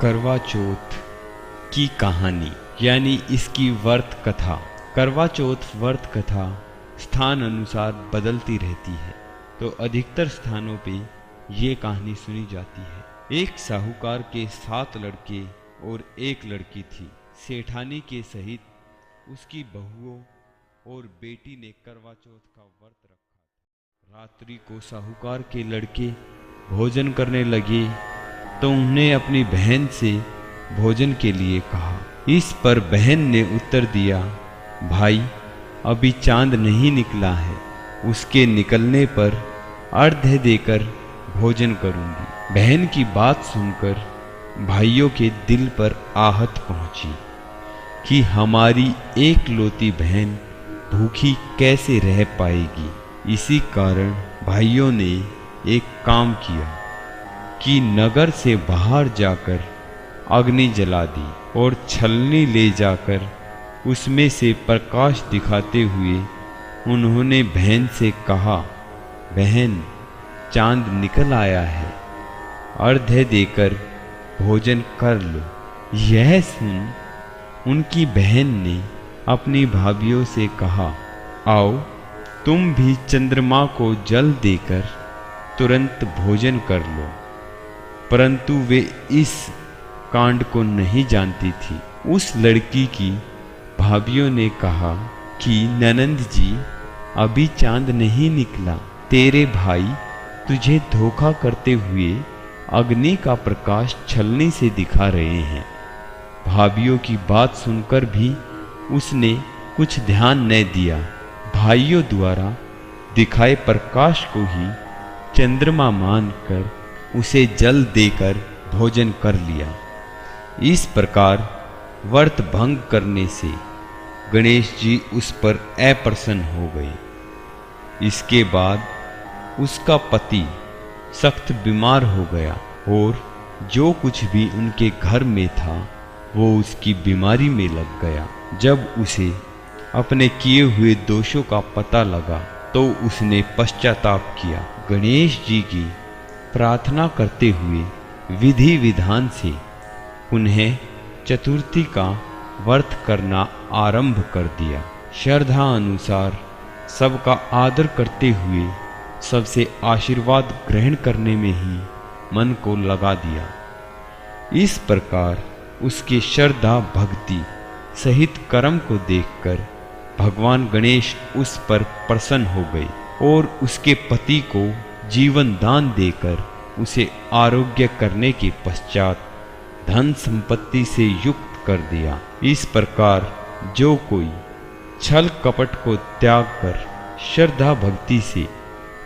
करवा चौथ की कहानी यानी इसकी व्रत कथा। करवा चौथ व्रत कथा स्थान अनुसार बदलती रहती है, तो अधिकतर स्थानों पे ये कहानी सुनी जाती है। एक साहूकार के 7 लड़के और 1 लड़की थी। सेठानी के सहित उसकी बहुओं और बेटी ने करवा चौथ का व्रत रखा। रात्रि को साहूकार के लड़के भोजन करने लगे तो उन्हें अपनी बहन से भोजन के लिए कहा। इस पर बहन ने उत्तर दिया, भाई अभी चांद नहीं निकला है, उसके निकलने पर अर्घ्य देकर भोजन करूंगी। बहन की बात सुनकर भाइयों के दिल पर आहत पहुंची कि हमारी एकलौती बहन भूखी कैसे रह पाएगी। इसी कारण भाइयों ने एक काम किया कि नगर से बाहर जाकर अग्नि जला दी और छलनी ले जाकर उसमें से प्रकाश दिखाते हुए उन्होंने बहन से कहा, बहन चांद निकल आया है, अर्घ्य देकर भोजन कर लो। यह सुन उनकी बहन ने अपनी भाभियों से कहा, आओ तुम भी चंद्रमा को जल देकर तुरंत भोजन कर लो। परंतु वे इस कांड को नहीं जानती थी। उस लड़की की भाभियों ने कहा कि ननंद जी अभी चांद नहीं निकला, तेरे भाई तुझे धोखा करते हुए अग्नि का प्रकाश छलनी से दिखा रहे हैं। भाभियों की बात सुनकर भी उसने कुछ ध्यान न दिया। भाइयों द्वारा दिखाए प्रकाश को ही चंद्रमा मानकर उसे जल देकर भोजन कर लिया। इस प्रकार व्रत भंग करने से गणेश जी उस पर अप्रसन्न हो गए। इसके बाद उसका पति सख्त बीमार हो गया और जो कुछ भी उनके घर में था वो उसकी बीमारी में लग गया। जब उसे अपने किए हुए दोषों का पता लगा तो उसने पश्चाताप किया। गणेश जी की प्रार्थना करते हुए विधि विधान से उन्हें चतुर्थी का व्रत करना आरंभ कर दिया। श्रद्धा अनुसार सबका आदर करते हुए सबसे आशीर्वाद ग्रहण करने में ही मन को लगा दिया। इस प्रकार उसके श्रद्धा भक्ति सहित कर्म को देखकर भगवान गणेश उस पर प्रसन्न हो गए और उसके पति को जीवन दान देकर उसे आरोग्य करने के पश्चात धन संपत्ति से युक्त कर दिया। इस प्रकार जो कोई छल कपट को त्याग कर श्रद्धा भक्ति से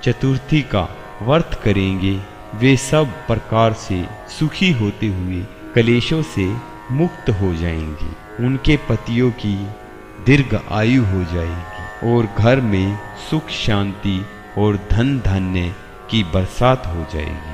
चतुर्थी का व्रत करेंगे, वे सब प्रकार से सुखी होते हुए कलेशों से मुक्त हो जाएंगे। उनके पतियों की दीर्घ आयु हो जाएगी और घर में सुख शांति और धन धान्य की बरसात हो जाएगी।